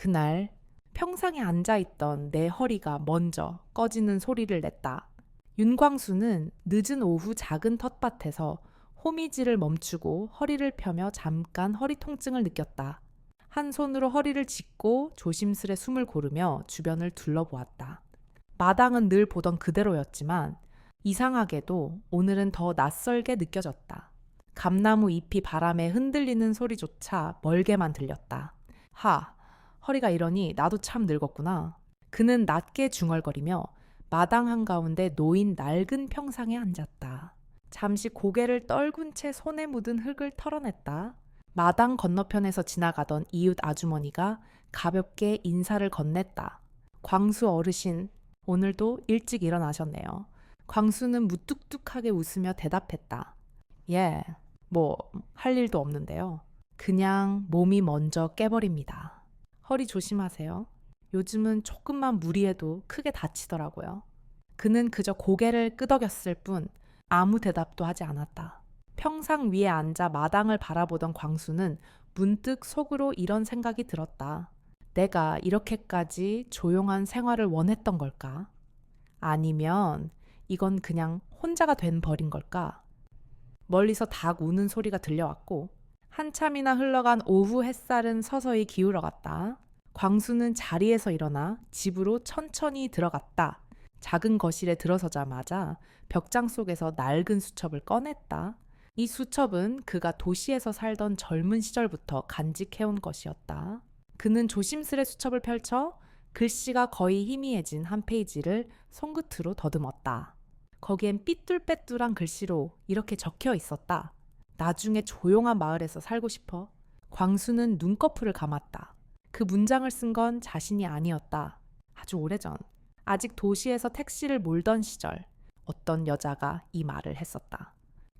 그날 평상에 앉아있던 내 허리가 먼저 꺼지는 소리를 냈다. 윤광수는 늦은 오후 작은 텃밭에서 호미질을 멈추고 허리를 펴며 잠깐 허리 통증을 느꼈다. 한 손으로 허리를 짚고 조심스레 숨을 고르며 주변을 둘러보았다. 마당은 늘 보던 그대로였지만 이상하게도 오늘은 더 낯설게 느껴졌다. 감나무 잎이 바람에 흔들리는 소리조차 멀게만 들렸다. 허리가 이러니 나도 참 늙었구나. 그는 낮게 중얼거리며 마당 한가운데 놓인 낡은 평상에 앉았다. 잠시 고개를 떨군 채 손에 묻은 흙을 털어냈다. 마당 건너편에서 지나가던 이웃 아주머니가 가볍게 인사를 건넸다. 광수 어르신, 오늘도 일찍 일어나셨네요. 광수는 무뚝뚝하게 웃으며 대답했다. 예, 할 일도 없는데요. 그냥 몸이 먼저 깨버립니다. 허리 조심하세요. 요즘은 조금만 무리해도 크게 다치더라고요. 그는 그저 고개를 끄덕였을 뿐 아무 대답도 하지 않았다. 평상 위에 앉아 마당을 바라보던 광수는 문득 속으로 이런 생각이 들었다. 내가 이렇게까지 조용한 생활을 원했던 걸까? 아니면 이건 그냥 혼자가 된 벌인 걸까? 멀리서 닭 우는 소리가 들려왔고 한참이나 흘러간 오후 햇살은 서서히 기울어갔다. 광수는 자리에서 일어나 집으로 천천히 들어갔다. 작은 거실에 들어서자마자 벽장 속에서 낡은 수첩을 꺼냈다. 이 수첩은 그가 도시에서 살던 젊은 시절부터 간직해온 것이었다. 그는 조심스레 수첩을 펼쳐 글씨가 거의 희미해진 한 페이지를 손끝으로 더듬었다. 거기엔 삐뚤빼뚤한 글씨로 이렇게 적혀 있었다. 나중에 조용한 마을에서 살고 싶어. 광수는 눈꺼풀을 감았다. 그 문장을 쓴 건 자신이 아니었다. 아주 오래전, 아직 도시에서 택시를 몰던 시절, 어떤 여자가 이 말을 했었다.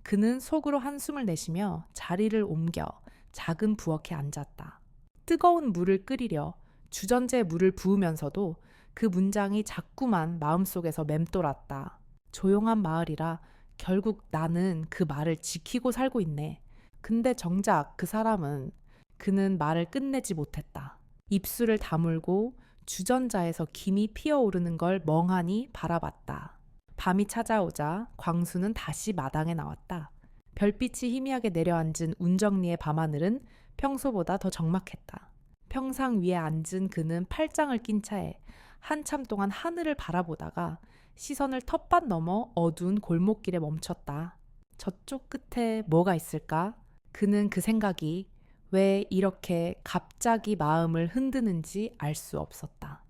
그는 속으로 한숨을 내쉬며 자리를 옮겨 작은 부엌에 앉았다. 뜨거운 물을 끓이려 주전자에 물을 부으면서도 그 문장이 자꾸만 마음속에서 맴돌았다. 조용한 마을이라 결국 나는 그 말을 지키고 살고 있네. 근데 정작 그 사람은 그는 말을 끝내지 못했다. 입술을 다물고 주전자에서 김이 피어오르는 걸 멍하니 바라봤다. 밤이 찾아오자 광수는 다시 마당에 나왔다. 별빛이 희미하게 내려앉은 운정리의 밤하늘은 평소보다 더 적막했다. 평상 위에 앉은 그는 팔짱을 낀 채 한참 동안 하늘을 바라보다가 시선을 텃밭 너머 어두운 골목길에 멈췄다. 저쪽 끝에 뭐가 있을까? 그는 그 생각이 왜 이렇게 갑자기 마음을 흔드는지 알 수 없었다.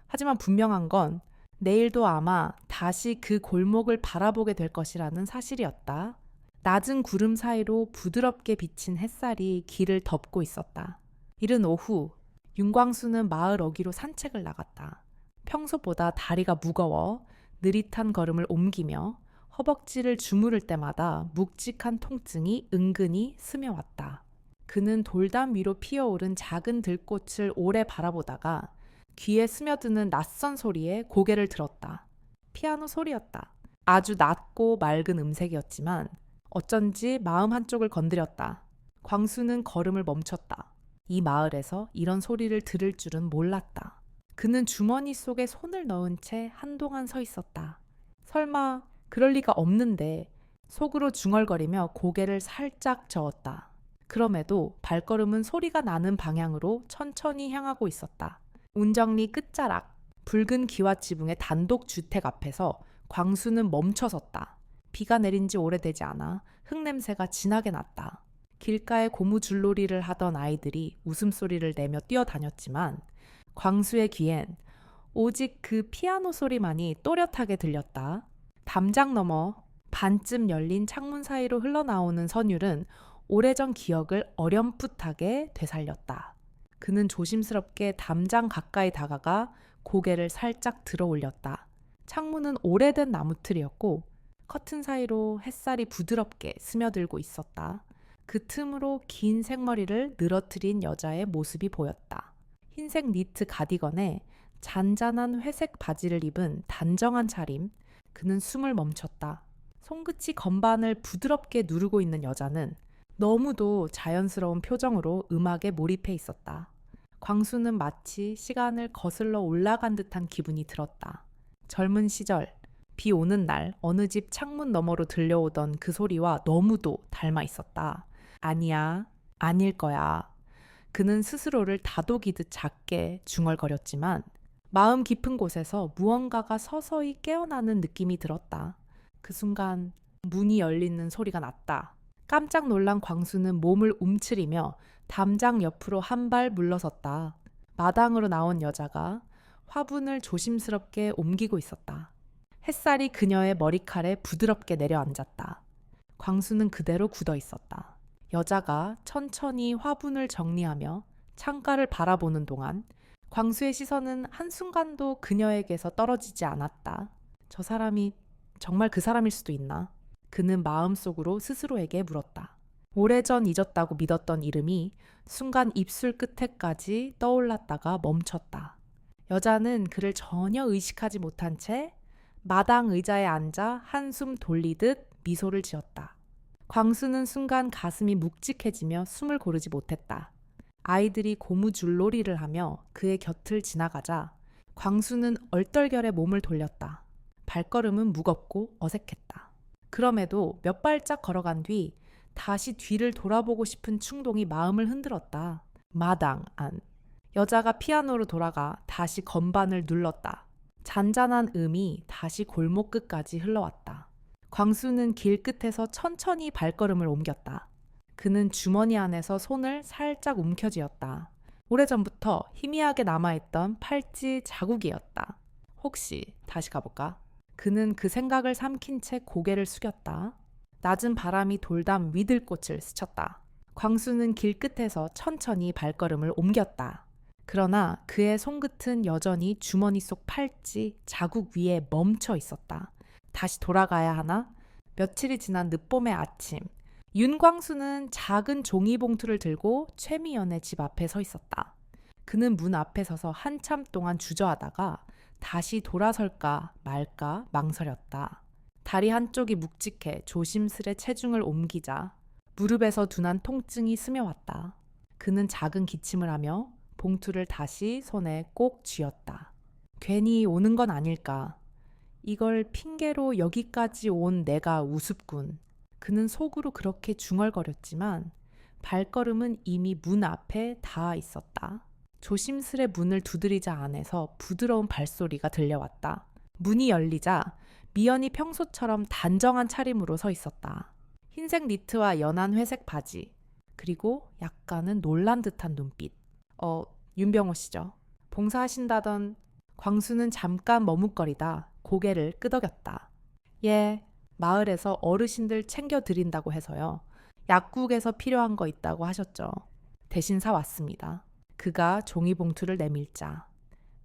하지만 분명한 건 내일도 아마 다시 그 골목을 바라보게 될 것이라는 사실이었다. 낮은 구름 사이로 부드럽게 비친 햇살이 길을 덮고 있었다. 이른 오후, 윤광수는 마을 어귀로 산책을 나갔다. 평소보다 다리가 무거워 느릿한 걸음을 옮기며 허벅지를 주무를 때마다 묵직한 통증이 은근히 스며왔다. 그는 돌담 위로 피어오른 작은 들꽃을 오래 바라보다가 귀에 스며드는 낯선 소리에 고개를 들었다. 피아노 소리였다. 아주 낮고 맑은 음색이었지만 어쩐지 마음 한쪽을 건드렸다. 광수는 걸음을 멈췄다. 이 마을에서 이런 소리를 들을 줄은 몰랐다. 그는 주머니 속에 손을 넣은 채 한동안 서 있었다. 설마 그럴 리가 없는데 속으로 중얼거리며 고개를 살짝 저었다. 그럼에도 발걸음은 소리가 나는 방향으로 천천히 향하고 있었다. 운정리 끝자락, 붉은 기와 지붕의 단독 주택 앞에서 광수는 멈춰섰다. 비가 내린 지 오래되지 않아 흙냄새가 진하게 났다. 길가에 고무줄놀이를 하던 아이들이 웃음소리를 내며 뛰어다녔지만 광수의 귀엔 오직 그 피아노 소리만이 또렷하게 들렸다. 담장 너머 반쯤 열린 창문 사이로 흘러나오는 선율은 오래전 기억을 어렴풋하게 되살렸다. 그는 조심스럽게 담장 가까이 다가가 고개를 살짝 들어 올렸다. 창문은 오래된 나무틀이었고 커튼 사이로 햇살이 부드럽게 스며들고 있었다. 그 틈으로 긴 생머리를 늘어뜨린 여자의 모습이 보였다. 흰색 니트 가디건에 잔잔한 회색 바지를 입은 단정한 차림. 그는 숨을 멈췄다. 손끝이 건반을 부드럽게 누르고 있는 여자는 너무도 자연스러운 표정으로 음악에 몰입해 있었다. 광수는 마치 시간을 거슬러 올라간 듯한 기분이 들었다. 젊은 시절, 비 오는 날 어느 집 창문 너머로 들려오던 그 소리와 너무도 닮아 있었다. 아니야, 아닐 거야. 그는 스스로를 다독이듯 작게 중얼거렸지만 마음 깊은 곳에서 무언가가 서서히 깨어나는 느낌이 들었다. 그 순간 문이 열리는 소리가 났다. 깜짝 놀란 광수는 몸을 움츠리며 담장 옆으로 한 발 물러섰다. 마당으로 나온 여자가 화분을 조심스럽게 옮기고 있었다. 햇살이 그녀의 머리칼에 부드럽게 내려앉았다. 광수는 그대로 굳어 있었다. 여자가 천천히 화분을 정리하며 창가를 바라보는 동안 광수의 시선은 한순간도 그녀에게서 떨어지지 않았다. 저 사람이 정말 그 사람일 수도 있나? 그는 마음속으로 스스로에게 물었다. 오래전 잊었다고 믿었던 이름이 순간 입술 끝에까지 떠올랐다가 멈췄다. 여자는 그를 전혀 의식하지 못한 채 마당 의자에 앉아 한숨 돌리듯 미소를 지었다. 광수는 순간 가슴이 묵직해지며 숨을 고르지 못했다. 아이들이 고무줄놀이를 하며 그의 곁을 지나가자 광수는 얼떨결에 몸을 돌렸다. 발걸음은 무겁고 어색했다. 그럼에도 몇 발짝 걸어간 뒤 다시 뒤를 돌아보고 싶은 충동이 마음을 흔들었다. 마당 안. 여자가 피아노로 돌아가 다시 건반을 눌렀다. 잔잔한 음이 다시 골목 끝까지 흘러왔다. 광수는 길 끝에서 천천히 발걸음을 옮겼다. 그는 주머니 안에서 손을 살짝 움켜쥐었다. 오래전부터 희미하게 남아있던 팔찌 자국이었다. 혹시 다시 가볼까? 그는 그 생각을 삼킨 채 고개를 숙였다. 낮은 바람이 돌담 위들꽃을 스쳤다. 광수는 길 끝에서 천천히 발걸음을 옮겼다. 그러나 그의 손끝은 여전히 주머니 속 팔찌 자국 위에 멈춰 있었다. 다시 돌아가야 하나? 며칠이 지난 늦봄의 아침, 윤광수는 작은 종이봉투를 들고 최미연의 집 앞에 서 있었다. 그는 문 앞에 서서 한참 동안 주저하다가 다시 돌아설까 말까 망설였다. 다리 한쪽이 묵직해 조심스레 체중을 옮기자 무릎에서 둔한 통증이 스며왔다. 그는 작은 기침을 하며 봉투를 다시 손에 꼭 쥐었다. 괜히 오는 건 아닐까. 이걸 핑계로 여기까지 온 내가 우습군. 그는 속으로 그렇게 중얼거렸지만 발걸음은 이미 문 앞에 닿아 있었다. 조심스레 문을 두드리자 안에서 부드러운 발소리가 들려왔다. 문이 열리자 미연이 평소처럼 단정한 차림으로 서 있었다. 흰색 니트와 연한 회색 바지, 그리고 약간은 놀란 듯한 눈빛. 윤병호 씨죠. 봉사하신다던. 광수는 잠깐 머뭇거리다 고개를 끄덕였다. 예, 마을에서 어르신들 챙겨드린다고 해서요. 약국에서 필요한 거 있다고 하셨죠. 대신 사왔습니다. 그가 종이봉투를 내밀자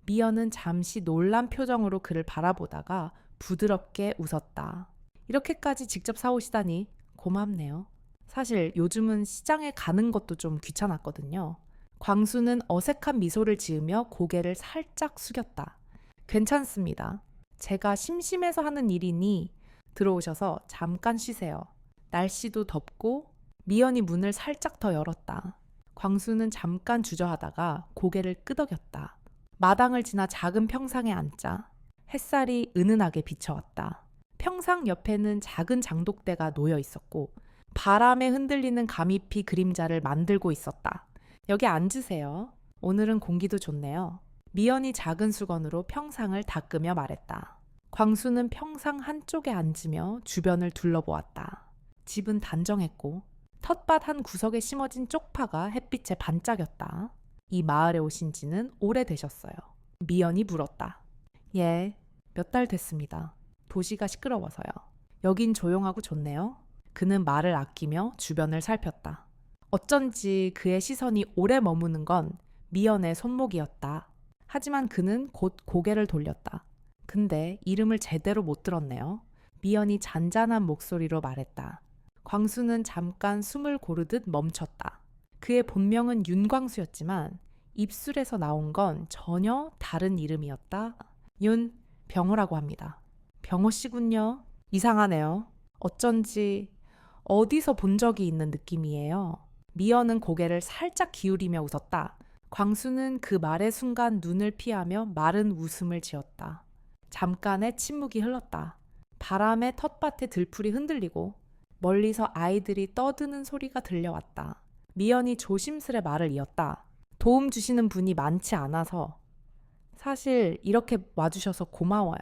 미연은 잠시 놀란 표정으로 그를 바라보다가 부드럽게 웃었다. 이렇게까지 직접 사오시다니 고맙네요. 사실 요즘은 시장에 가는 것도 좀 귀찮았거든요. 광수는 어색한 미소를 지으며 고개를 살짝 숙였다. 괜찮습니다. 제가 심심해서 하는 일이니 들어오셔서 잠깐 쉬세요. 날씨도 덥고. 미연이 문을 살짝 더 열었다. 광수는 잠깐 주저하다가 고개를 끄덕였다. 마당을 지나 작은 평상에 앉자 햇살이 은은하게 비춰왔다. 평상 옆에는 작은 장독대가 놓여 있었고 바람에 흔들리는 가미피 그림자를 만들고 있었다. 여기 앉으세요. 오늘은 공기도 좋네요. 미연이 작은 수건으로 평상을 닦으며 말했다. 광수는 평상 한쪽에 앉으며 주변을 둘러보았다. 집은 단정했고 텃밭 한 구석에 심어진 쪽파가 햇빛에 반짝였다. 이 마을에 오신 지는 오래되셨어요. 미연이 물었다. 예, 몇 달 됐습니다. 도시가 시끄러워서요. 여긴 조용하고 좋네요. 그는 말을 아끼며 주변을 살폈다. 어쩐지 그의 시선이 오래 머무는 건 미연의 손목이었다. 하지만 그는 곧 고개를 돌렸다. 근데 이름을 제대로 못 들었네요. 미연이 잔잔한 목소리로 말했다. 광수는 잠깐 숨을 고르듯 멈췄다. 그의 본명은 윤광수였지만 입술에서 나온 건 전혀 다른 이름이었다. 병호라고 합니다. 병호 씨군요. 이상하네요. 어쩐지 어디서 본 적이 있는 느낌이에요. 미연은 고개를 살짝 기울이며 웃었다. 광수는 그 말의 순간 눈을 피하며 마른 웃음을 지었다. 잠깐의 침묵이 흘렀다. 바람에 텃밭의 들풀이 흔들리고 멀리서 아이들이 떠드는 소리가 들려왔다. 미연이 조심스레 말을 이었다. 도움 주시는 분이 많지 않아서 사실 이렇게 와주셔서 고마워요.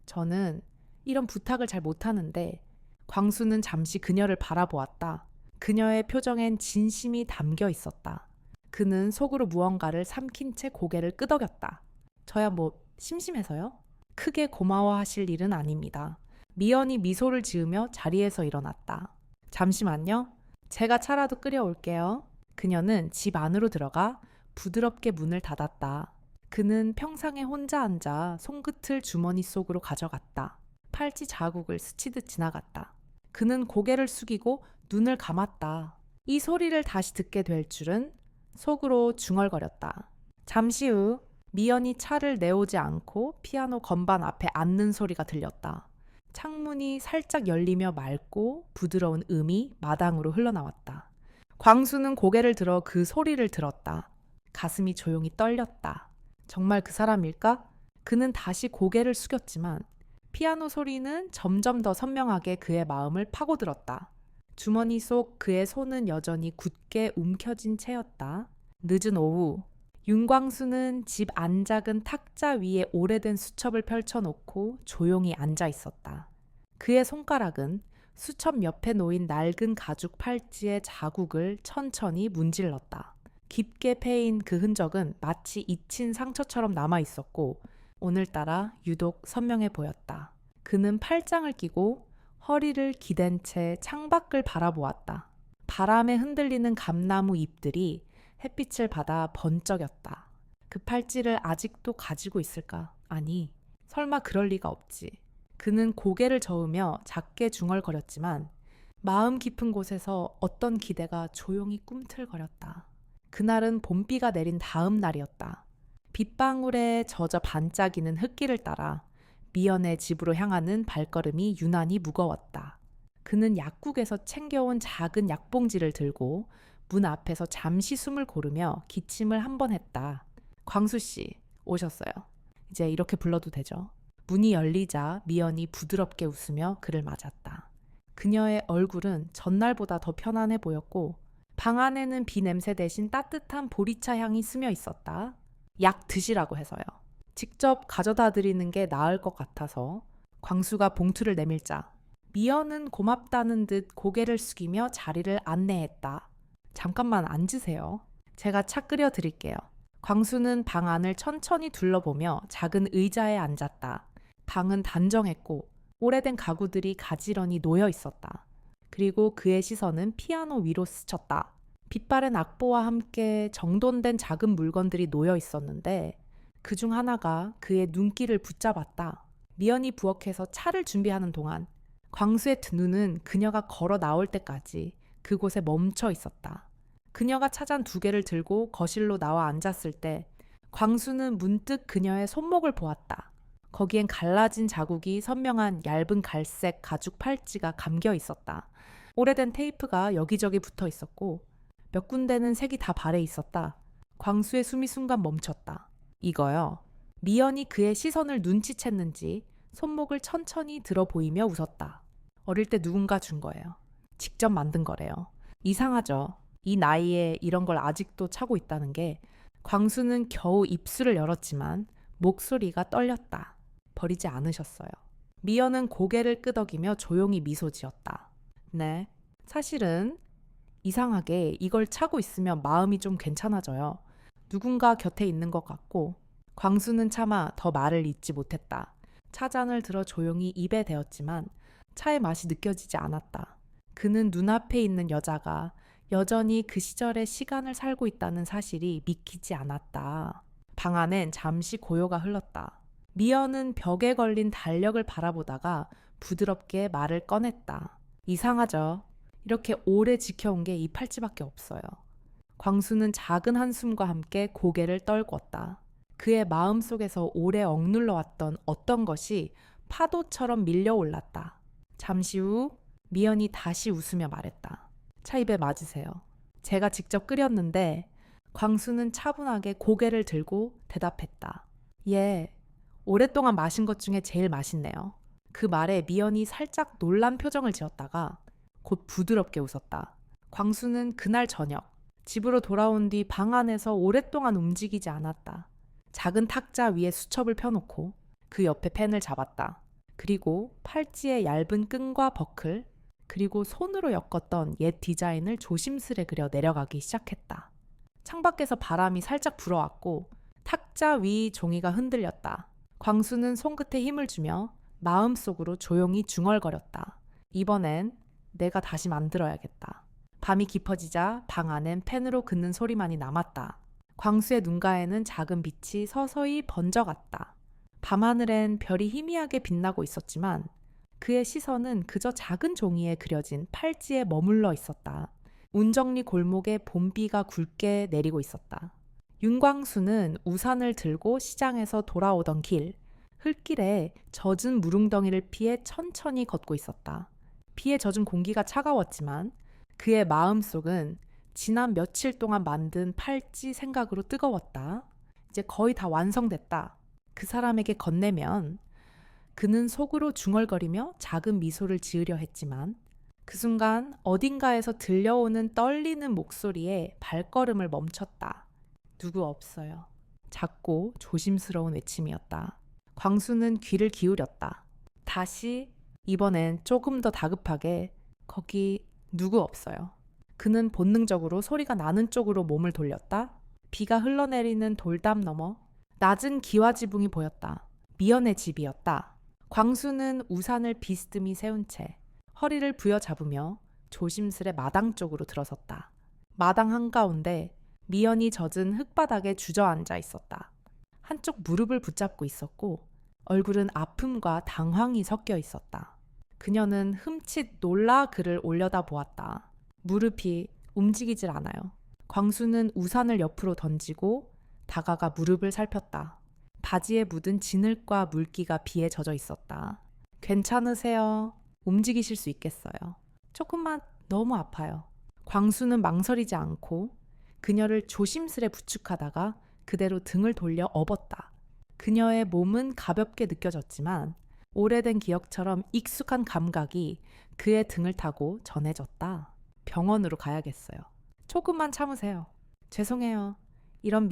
저는 이런 부탁을 잘 못하는데 광수는 잠시 그녀를 바라보았다. 그녀의 표정엔 진심이 담겨 있었다. 그는 속으로 무언가를 삼킨 채 고개를 끄덕였다. 저야 뭐 심심해서요? 크게 고마워하실 일은 아닙니다. 미연이 미소를 지으며 자리에서 일어났다. 잠시만요. 제가 차라도 끓여올게요. 그녀는 집 안으로 들어가 부드럽게 문을 닫았다. 그는 평상에 혼자 앉아 손끝을 주머니 속으로 가져갔다. 팔찌 자국을 스치듯 지나갔다. 그는 고개를 숙이고 눈을 감았다. 이 소리를 다시 듣게 될 줄은 속으로 중얼거렸다. 잠시 후 미연이 차를 내오지 않고 피아노 건반 앞에 앉는 소리가 들렸다. 창문이 살짝 열리며 맑고 부드러운 음이 마당으로 흘러나왔다. 광수는 고개를 들어 그 소리를 들었다. 가슴이 조용히 떨렸다. 정말 그 사람일까? 그는 다시 고개를 숙였지만 피아노 소리는 점점 더 선명하게 그의 마음을 파고들었다. 주머니 속 그의 손은 여전히 굳게 움켜쥔 채였다. 늦은 오후, 윤광수는 집 안작은 탁자 위에 오래된 수첩을 펼쳐놓고 조용히 앉아 있었다. 그의 손가락은 수첩 옆에 놓인 낡은 가죽 팔찌의 자국을 천천히 문질렀다. 깊게 패인 그 흔적은 마치 잊힌 상처처럼 남아 있었고 오늘따라 유독 선명해 보였다. 그는 팔짱을 끼고 허리를 기댄 채 창밖을 바라보았다. 바람에 흔들리는 감나무 잎들이 햇빛을 받아 번쩍였다. 그 팔찌를 아직도 가지고 있을까? 아니, 설마 그럴 리가 없지. 그는 고개를 저으며 작게 중얼거렸지만 마음 깊은 곳에서 어떤 기대가 조용히 꿈틀거렸다. 그날은 봄비가 내린 다음 날이었다. 빗방울에 젖어 반짝이는 흙길을 따라 미연의 집으로 향하는 발걸음이 유난히 무거웠다. 그는 약국에서 챙겨온 작은 약봉지를 들고 문 앞에서 잠시 숨을 고르며 기침을 한 번 했다. 광수 씨, 오셨어요. 이제 이렇게 불러도 되죠. 문이 열리자 미연이 부드럽게 웃으며 그를 맞았다. 그녀의 얼굴은 전날보다 더 편안해 보였고 방 안에는 비 냄새 대신 따뜻한 보리차 향이 스며 있었다. 약 드시라고 해서요. 직접 가져다 드리는 게 나을 것 같아서 광수가 봉투를 내밀자 미연은 고맙다는 듯 고개를 숙이며 자리를 안내했다. 잠깐만 앉으세요. 제가 차 끓여 드릴게요. 광수는 방 안을 천천히 둘러보며 작은 의자에 앉았다. 방은 단정했고 오래된 가구들이 가지런히 놓여 있었다. 그리고 그의 시선은 피아노 위로 스쳤다. 빛바랜 악보와 함께 정돈된 작은 물건들이 놓여 있었는데 그중 하나가 그의 눈길을 붙잡았다. 미연이 부엌에서 차를 준비하는 동안 광수의 눈은 그녀가 걸어 나올 때까지 그곳에 멈춰 있었다. 그녀가 차잔 2개를 들고 거실로 나와 앉았을 때 광수는 문득 그녀의 손목을 보았다. 거기엔 갈라진 자국이 선명한 얇은 갈색 가죽 팔찌가 감겨 있었다. 오래된 테이프가 여기저기 붙어 있었고 몇 군데는 색이 다 발해 있었다. 광수의 숨이 순간 멈췄다. 이거요. 미연이 그의 시선을 눈치챘는지 손목을 천천히 들어 보이며 웃었다. 어릴 때 누군가 준 거예요. 직접 만든 거래요. 이상하죠. 이 나이에 이런 걸 아직도 차고 있다는 게. 광수는 겨우 입술을 열었지만 목소리가 떨렸다. 버리지 않으셨어요. 미연은 고개를 끄덕이며 조용히 미소 지었다. 네, 사실은 이상하게 이걸 차고 있으면 마음이 좀 괜찮아져요. 누군가 곁에 있는 것 같고. 광수는 차마 더 말을 잇지 못했다. 차잔을 들어 조용히 입에 대었지만 차의 맛이 느껴지지 않았다. 그는 눈앞에 있는 여자가 여전히 그 시절의 시간을 살고 있다는 사실이 믿기지 않았다. 방 안엔 잠시 고요가 흘렀다. 미연은 벽에 걸린 달력을 바라보다가 부드럽게 말을 꺼냈다. 이상하죠. 이렇게 오래 지켜온 게 이 팔찌밖에 없어요. 광수는 작은 한숨과 함께 고개를 떨궜다. 그의 마음속에서 오래 억눌러왔던 어떤 것이 파도처럼 밀려올랐다. 잠시 후 미연이 다시 웃으며 말했다. 차 입에 맞으세요. 제가 직접 끓였는데 광수는 차분하게 고개를 들고 대답했다. 예, 오랫동안 마신 것 중에 제일 맛있네요. 그 말에 미연이 살짝 놀란 표정을 지었다가 곧 부드럽게 웃었다. 광수는 그날 저녁 집으로 돌아온 뒤 방 안에서 오랫동안 움직이지 않았다. 작은 탁자 위에 수첩을 펴놓고 그 옆에 펜을 잡았다. 그리고 팔찌의 얇은 끈과 버클, 그리고 손으로 엮었던 옛 디자인을 조심스레 그려 내려가기 시작했다. 창밖에서 바람이 살짝 불어왔고 탁자 위 종이가 흔들렸다. 광수는 손끝에 힘을 주며 마음속으로 조용히 중얼거렸다. 이번엔 내가 다시 만들어야겠다. 밤이 깊어지자 방 안엔 펜으로 긋는 소리만이 남았다. 광수의 눈가에는 작은 빛이 서서히 번져갔다. 밤하늘엔 별이 희미하게 빛나고 있었지만 그의 시선은 그저 작은 종이에 그려진 팔찌에 머물러 있었다. 운정리 골목에 봄비가 굵게 내리고 있었다. 윤광수는 우산을 들고 시장에서 돌아오던 길, 흙길에 젖은 무릉덩이를 피해 천천히 걷고 있었다. 비에 젖은 공기가 차가웠지만 그의 마음속은 지난 며칠 동안 만든 팔찌 생각으로 뜨거웠다. 이제 거의 다 완성됐다. 그 사람에게 건네면 그는 속으로 중얼거리며 작은 미소를 지으려 했지만 그 순간 어딘가에서 들려오는 떨리는 목소리에 발걸음을 멈췄다. 누구 없어요. 작고 조심스러운 외침이었다. 광수는 귀를 기울였다. 다시 이번엔 조금 더 다급하게 거기 누구 없어요. 그는 본능적으로 소리가 나는 쪽으로 몸을 돌렸다. 비가 흘러내리는 돌담 너머 낮은 기와지붕이 보였다. 미연의 집이었다. 광수는 우산을 비스듬히 세운 채 허리를 부여잡으며 조심스레 마당 쪽으로 들어섰다. 마당 한가운데 미연이 젖은 흙바닥에 주저앉아 있었다. 한쪽 무릎을 붙잡고 있었고 얼굴은 아픔과 당황이 섞여 있었다. 그녀는 흠칫 놀라 그를 올려다보았다. 무릎이 움직이질 않아요. 광수는 우산을 옆으로 던지고 다가가 무릎을 살폈다. 바지에 묻은 진흙과 물기가 비에 젖어 있었다. 괜찮으세요? 움직이실 수 있겠어요? 조금만 너무 아파요. 광수는 망설이지 않고 그녀를 조심스레 부축하다가 그대로 등을 돌려 업었다. 그녀의 몸은 가볍게 느껴졌지만 오래된 기억처럼 익숙한 감각이 그의 등을 타고 전해졌다. 병원으로 가야겠어요. 조금만 참으세요. 죄송해요. 이런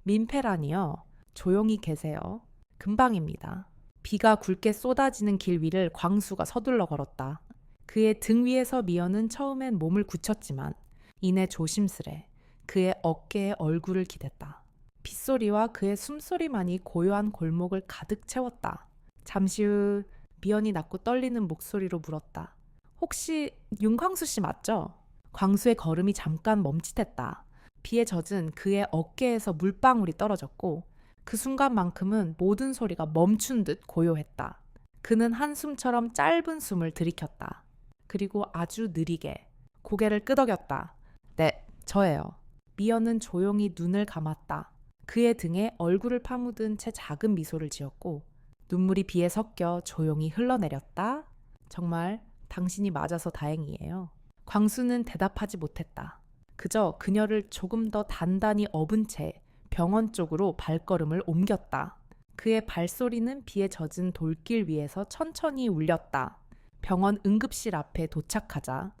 민폐라니요. 조용히 계세요. 금방입니다. 비가 굵게 쏟아지는 길 위를 광수가 서둘러 걸었다. 그의 등 위에서 미연은 처음엔 몸을 굳혔지만 이내 조심스레 그의 어깨에 얼굴을 기댔다. 빗소리와 그의 숨소리만이 고요한 골목을 가득 채웠다. 잠시 후 미연이 낮고 떨리는 목소리로 물었다. 혹시 윤광수 씨 맞죠? 광수의 걸음이 잠깐 멈칫했다. 비에 젖은 그의 어깨에서 물방울이 떨어졌고 그 순간만큼은 모든 소리가 멈춘 듯 고요했다. 그는 한숨처럼 짧은 숨을 들이켰다. 그리고 아주 느리게 고개를 끄덕였다. 네, 저예요. 미연은 조용히 눈을 감았다. 그의 등에 얼굴을 파묻은 채 작은 미소를 지었고 눈물이 비에 섞여 조용히 흘러내렸다. 정말 당신이 맞아서 다행이에요. 광수는 대답하지 못했다. 그저 그녀를 조금 더 단단히 업은 채 병원 쪽으로 발걸음을 옮겼다. 그의 발소리는 비에 젖은 돌길 위에서 천천히 울렸다. 병원 응급실 앞에 도착하자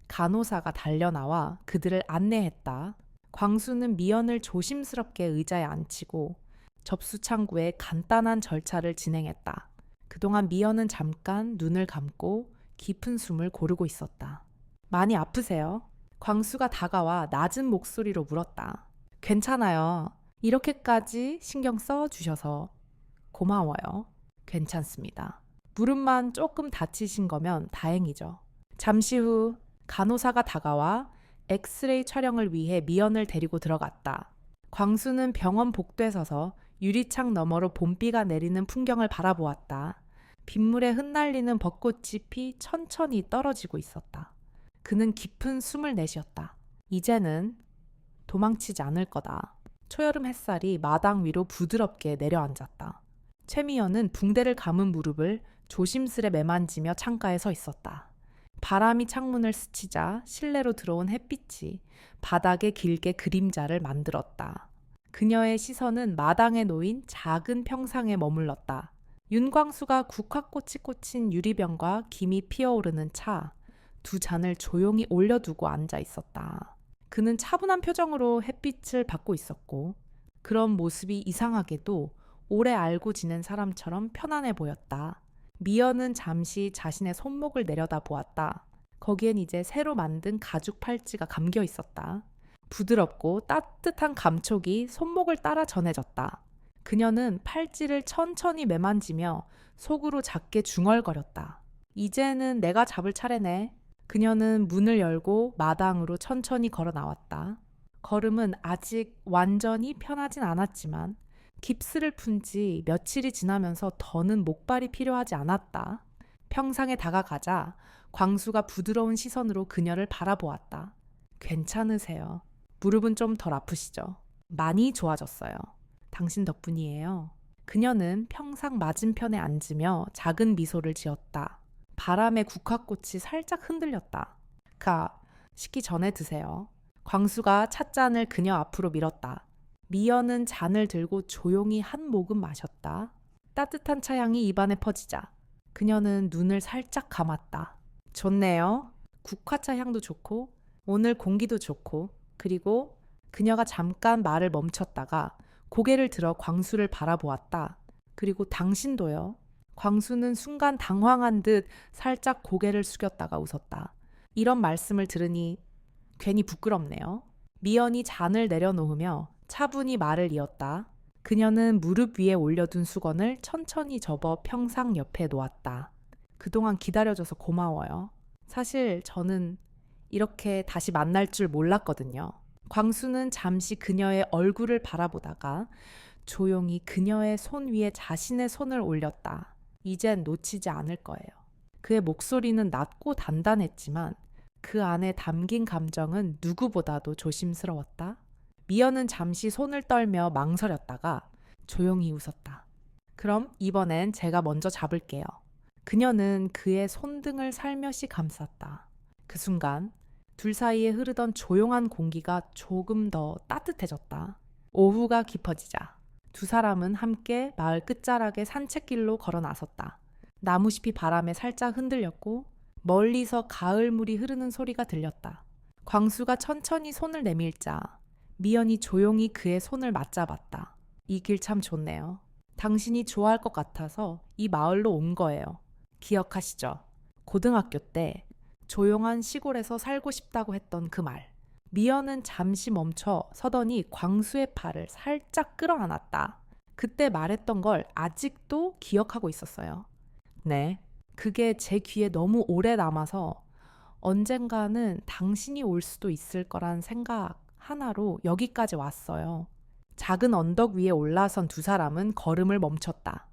간호사가 달려나와 그들을 안내했다. 광수는 미연을 조심스럽게 의자에 앉히고 접수 창구에 간단한 절차를 진행했다. 그동안 미연은 잠깐 눈을 감고 깊은 숨을 고르고 있었다. 많이 아프세요? 광수가 다가와 낮은 목소리로 물었다. 괜찮아요. 이렇게까지 신경 써주셔서 고마워요. 괜찮습니다. 무릎만 조금 다치신 거면 다행이죠. 잠시 후 간호사가 다가와 엑스레이 촬영을 위해 미연을 데리고 들어갔다. 광수는 병원 복도에 서서 유리창 너머로 봄비가 내리는 풍경을 바라보았다. 빗물에 흩날리는 벚꽃이 피 천천히 떨어지고 있었다. 그는 깊은 숨을 내쉬었다. 이제는 도망치지 않을 거다. 초여름 햇살이 마당 위로 부드럽게 내려앉았다. 최미연은 붕대를 감은 무릎을 조심스레 매만지며 창가에 서 있었다. 바람이 창문을 스치자 실내로 들어온 햇빛이 바닥에 길게 그림자를 만들었다. 그녀의 시선은 마당에 놓인 작은 평상에 머물렀다. 윤광수가 국화꽃이 꽂힌 유리병과 김이 피어오르는 차, 두 잔을 조용히 올려두고 앉아 있었다. 그는 차분한 표정으로 햇빛을 받고 있었고, 그런 모습이 이상하게도 오래 알고 지낸 사람처럼 편안해 보였다. 미연은 잠시 자신의 손목을 내려다 보았다. 거기엔 이제 새로 만든 가죽 팔찌가 감겨 있었다. 부드럽고 따뜻한 감촉이 손목을 따라 전해졌다. 그녀는 팔찌를 천천히 매만지며 속으로 작게 중얼거렸다. 이제는 내가 잡을 차례네. 그녀는 문을 열고 마당으로 천천히 걸어 나왔다. 걸음은 아직 완전히 편하진 않았지만 깁스를 푼 지 며칠이 지나면서 더는 목발이 필요하지 않았다. 평상에 다가가자 광수가 부드러운 시선으로 그녀를 바라보았다. 괜찮으세요? 무릎은 좀 덜 아프시죠? 많이 좋아졌어요. 당신 덕분이에요. 그녀는 평상 맞은편에 앉으며 작은 미소를 지었다. 바람에 국화꽃이 살짝 흔들렸다. 식기 전에 드세요. 광수가 찻잔을 그녀 앞으로 밀었다. 미연은 잔을 들고 조용히 한 모금 마셨다. 따뜻한 차향이 입안에 퍼지자 그녀는 눈을 살짝 감았다. 좋네요. 국화차 향도 좋고 오늘 공기도 좋고 그리고 그녀가 잠깐 말을 멈췄다가 고개를 들어 광수를 바라보았다. 그리고 당신도요. 광수는 순간 당황한 듯 살짝 고개를 숙였다가 웃었다. 이런 말씀을 들으니 괜히 부끄럽네요. 미연이 잔을 내려놓으며 차분히 말을 이었다. 그녀는 무릎 위에 올려둔 수건을 천천히 접어 평상 옆에 놓았다. 그동안 기다려줘서 고마워요. 사실 저는 이렇게 다시 만날 줄 몰랐거든요. 광수는 잠시 그녀의 얼굴을 바라보다가 조용히 그녀의 손 위에 자신의 손을 올렸다. 이젠 놓치지 않을 거예요. 그의 목소리는 낮고 단단했지만 그 안에 담긴 감정은 누구보다도 조심스러웠다. 미연은 잠시 손을 떨며 망설였다가 조용히 웃었다. 그럼 이번엔 제가 먼저 잡을게요. 그녀는 그의 손등을 살며시 감쌌다. 그 순간 둘 사이에 흐르던 조용한 공기가 조금 더 따뜻해졌다. 오후가 깊어지자 두 사람은 함께 마을 끝자락의 산책길로 걸어 나섰다. 나무잎이 바람에 살짝 흔들렸고 멀리서 가을물이 흐르는 소리가 들렸다. 광수가 천천히 손을 내밀자 미연이 조용히 그의 손을 맞잡았다. 이 길 참 좋네요. 당신이 좋아할 것 같아서 이 마을로 온 거예요. 기억하시죠? 고등학교 때 조용한 시골에서 살고 싶다고 했던 그 말. 미연은 잠시 멈춰 서더니 광수의 팔을 살짝 끌어안았다. 그때 말했던 걸 아직도 기억하고 있었어요. 네, 그게 제 귀에 너무 오래 남아서 언젠가는 당신이 올 수도 있을 거란 생각 하나로 여기까지 왔어요. 작은 언덕 위에 올라선 두 사람은 걸음을 멈췄다.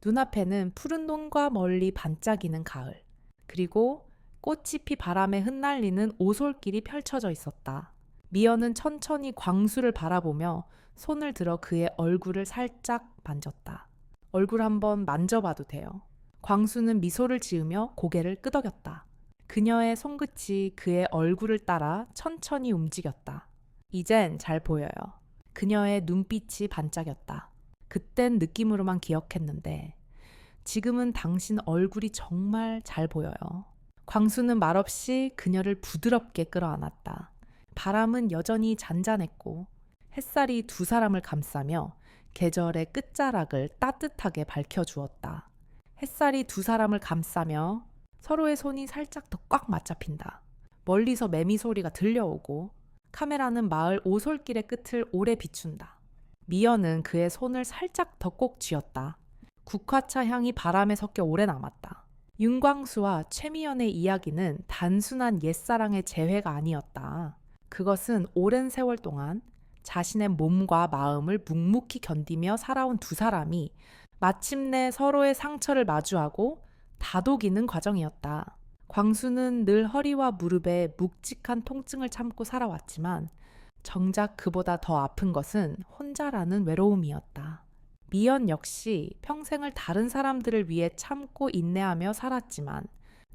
눈앞에는 푸른 논과 멀리 반짝이는 가을, 그리고 꽃잎이 바람에 흩날리는 오솔길이 펼쳐져 있었다. 미연은 천천히 광수를 바라보며 손을 들어 그의 얼굴을 살짝 만졌다. 얼굴 한번 만져봐도 돼요. 광수는 미소를 지으며 고개를 끄덕였다. 그녀의 손끝이 그의 얼굴을 따라 천천히 움직였다. 이젠 잘 보여요. 그녀의 눈빛이 반짝였다. 그땐 느낌으로만 기억했는데 지금은 당신 얼굴이 정말 잘 보여요. 광수는 말없이 그녀를 부드럽게 끌어안았다. 바람은 여전히 잔잔했고 햇살이 두 사람을 감싸며 계절의 끝자락을 따뜻하게 밝혀주었다. 햇살이 두 사람을 감싸며 서로의 손이 살짝 더 꽉 맞잡힌다. 멀리서 매미 소리가 들려오고 카메라는 마을 오솔길의 끝을 오래 비춘다. 미연은 그의 손을 살짝 더 꼭 쥐었다. 국화차 향이 바람에 섞여 오래 남았다. 윤광수와 최미연의 이야기는 단순한 옛사랑의 재회가 아니었다. 그것은 오랜 세월 동안 자신의 몸과 마음을 묵묵히 견디며 살아온 두 사람이 마침내 서로의 상처를 마주하고 다독이는 과정이었다. 광수는 늘 허리와 무릎에 묵직한 통증을 참고 살아왔지만 정작 그보다 더 아픈 것은 혼자라는 외로움이었다. 미연 역시 평생을 다른 사람들을 위해 참고 인내하며 살았지만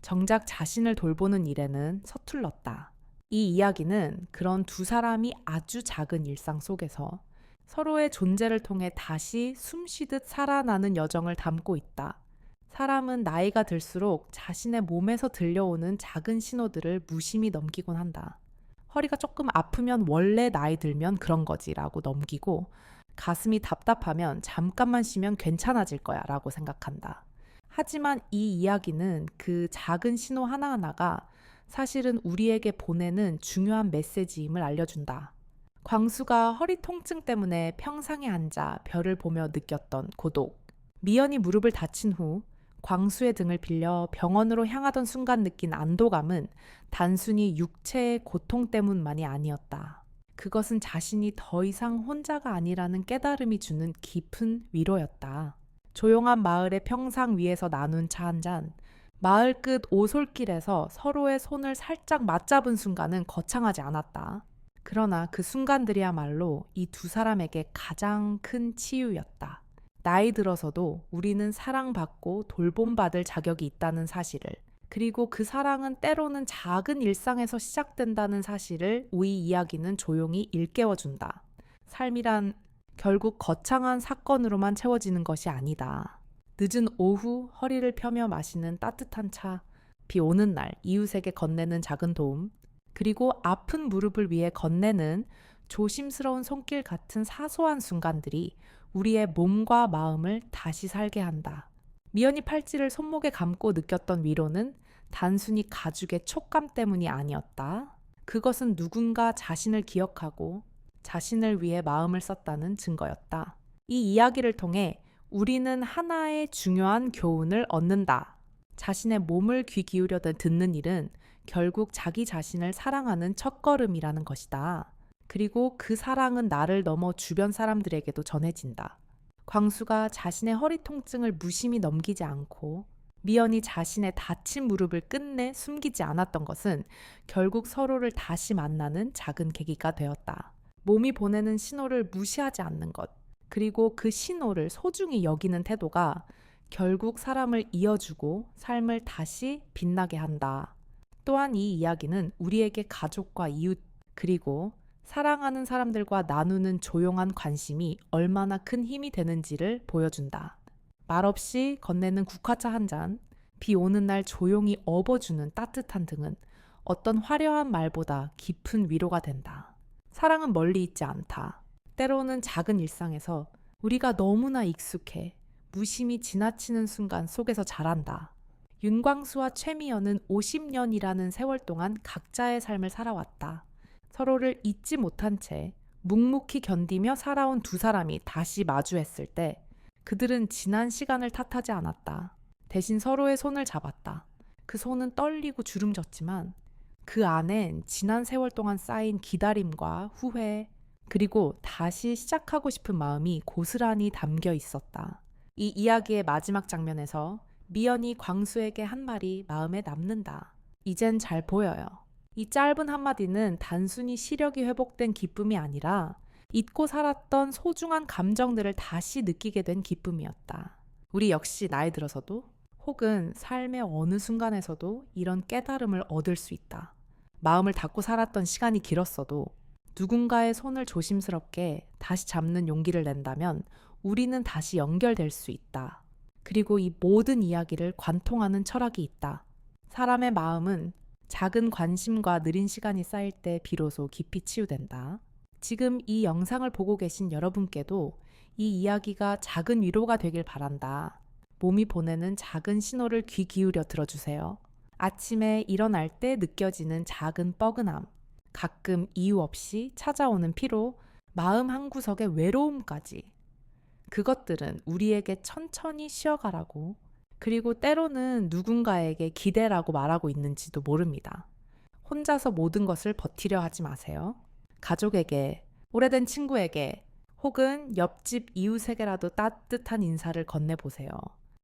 정작 자신을 돌보는 일에는 서툴렀다. 이 이야기는 그런 두 사람이 아주 작은 일상 속에서 서로의 존재를 통해 다시 숨쉬듯 살아나는 여정을 담고 있다. 사람은 나이가 들수록 자신의 몸에서 들려오는 작은 신호들을 무심히 넘기곤 한다. 허리가 조금 아프면 원래 나이 들면 그런 거지라고 넘기고, 가슴이 답답하면 잠깐만 쉬면 괜찮아질 거야 라고 생각한다. 하지만 이 이야기는 그 작은 신호 하나하나가 사실은 우리에게 보내는 중요한 메시지임을 알려준다. 광수가 허리 통증 때문에 평상에 앉아 별을 보며 느꼈던 고독. 미연이 무릎을 다친 후 광수의 등을 빌려 병원으로 향하던 순간 느낀 안도감은 단순히 육체의 고통 때문만이 아니었다. 그것은 자신이 더 이상 혼자가 아니라는 깨달음이 주는 깊은 위로였다. 조용한 마을의 평상 위에서 나눈 차 한 잔, 마을 끝 오솔길에서 서로의 손을 살짝 맞잡은 순간은 거창하지 않았다. 그러나 그 순간들이야말로 이 두 사람에게 가장 큰 치유였다. 나이 들어서도 우리는 사랑받고 돌봄받을 자격이 있다는 사실을, 그리고 그 사랑은 때로는 작은 일상에서 시작된다는 사실을 이 이야기는 조용히 일깨워준다. 삶이란 결국 거창한 사건으로만 채워지는 것이 아니다. 늦은 오후 허리를 펴며 마시는 따뜻한 차, 비 오는 날 이웃에게 건네는 작은 도움, 그리고 아픈 무릎을 위해 건네는 조심스러운 손길 같은 사소한 순간들이 우리의 몸과 마음을 다시 살게 한다. 미연이 팔찌를 손목에 감고 느꼈던 위로는 단순히 가죽의 촉감 때문이 아니었다. 그것은 누군가 자신을 기억하고 자신을 위해 마음을 썼다는 증거였다. 이 이야기를 통해 우리는 하나의 중요한 교훈을 얻는다. 자신의 몸을 귀 기울여 듣는 일은 결국 자기 자신을 사랑하는 첫걸음이라는 것이다. 그리고 그 사랑은 나를 넘어 주변 사람들에게도 전해진다. 광수가 자신의 허리 통증을 무심히 넘기지 않고 미연이 자신의 다친 무릎을 끝내 숨기지 않았던 것은 결국 서로를 다시 만나는 작은 계기가 되었다. 몸이 보내는 신호를 무시하지 않는 것, 그리고 그 신호를 소중히 여기는 태도가 결국 사람을 이어주고 삶을 다시 빛나게 한다. 또한 이 이야기는 우리에게 가족과 이웃, 그리고 사랑하는 사람들과 나누는 조용한 관심이 얼마나 큰 힘이 되는지를 보여준다. 말없이 건네는 국화차 한 잔, 비 오는 날 조용히 업어주는 따뜻한 등은 어떤 화려한 말보다 깊은 위로가 된다. 사랑은 멀리 있지 않다. 때로는 작은 일상에서 우리가 너무나 익숙해 무심히 지나치는 순간 속에서 자란다. 윤광수와 최미연은 50년이라는 세월 동안 각자의 삶을 살아왔다. 서로를 잊지 못한 채 묵묵히 견디며 살아온 두 사람이 다시 마주했을 때 그들은 지난 시간을 탓하지 않았다. 대신 서로의 손을 잡았다. 그 손은 떨리고 주름졌지만 그 안엔 지난 세월 동안 쌓인 기다림과 후회, 그리고 다시 시작하고 싶은 마음이 고스란히 담겨 있었다. 이 이야기의 마지막 장면에서 미연이 광수에게 한 말이 마음에 남는다. 이젠 잘 보여요. 이 짧은 한마디는 단순히 시력이 회복된 기쁨이 아니라 잊고 살았던 소중한 감정들을 다시 느끼게 된 기쁨이었다. 우리 역시 나이 들어서도 혹은 삶의 어느 순간에서도 이런 깨달음을 얻을 수 있다. 마음을 닫고 살았던 시간이 길었어도 누군가의 손을 조심스럽게 다시 잡는 용기를 낸다면 우리는 다시 연결될 수 있다. 그리고 이 모든 이야기를 관통하는 철학이 있다. 사람의 마음은 작은 관심과 느린 시간이 쌓일 때 비로소 깊이 치유된다. 지금 이 영상을 보고 계신 여러분께도 이 이야기가 작은 위로가 되길 바란다. 몸이 보내는 작은 신호를 귀 기울여 들어주세요. 아침에 일어날 때 느껴지는 작은 뻐근함, 가끔 이유 없이 찾아오는 피로, 마음 한구석의 외로움까지. 그것들은 우리에게 천천히 쉬어가라고, 그리고 때로는 누군가에게 기대라고 말하고 있는지도 모릅니다. 혼자서 모든 것을 버티려 하지 마세요. 가족에게, 오래된 친구에게, 혹은 옆집 이웃에게라도 따뜻한 인사를 건네보세요.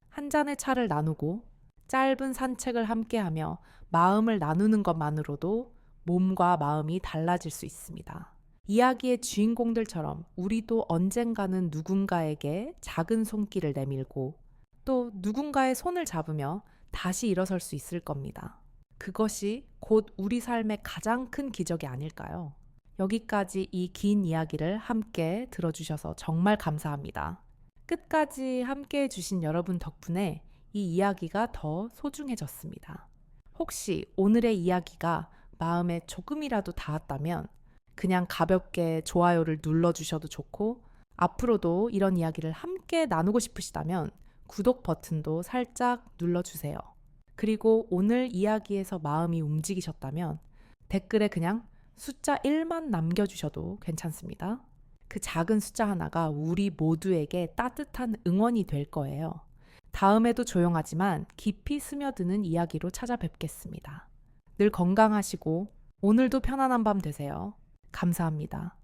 한 잔의 차를 나누고 짧은 산책을 함께하며 마음을 나누는 것만으로도 몸과 마음이 달라질 수 있습니다. 이야기의 주인공들처럼 우리도 언젠가는 누군가에게 작은 손길을 내밀고 또 누군가의 손을 잡으며 다시 일어설 수 있을 겁니다. 그것이 곧 우리 삶의 가장 큰 기적이 아닐까요? 여기까지 이 긴 이야기를 함께 들어주셔서 정말 감사합니다. 끝까지 함께 해주신 여러분 덕분에 이 이야기가 더 소중해졌습니다. 혹시 오늘의 이야기가 마음에 조금이라도 닿았다면 그냥 가볍게 좋아요를 눌러주셔도 좋고, 앞으로도 이런 이야기를 함께 나누고 싶으시다면 구독 버튼도 살짝 눌러주세요. 그리고 오늘 이야기에서 마음이 움직이셨다면 댓글에 그냥 숫자 1만 남겨주셔도 괜찮습니다. 그 작은 숫자 하나가 우리 모두에게 따뜻한 응원이 될 거예요. 다음에도 조용하지만 깊이 스며드는 이야기로 찾아뵙겠습니다. 늘 건강하시고 오늘도 편안한 밤 되세요. 감사합니다.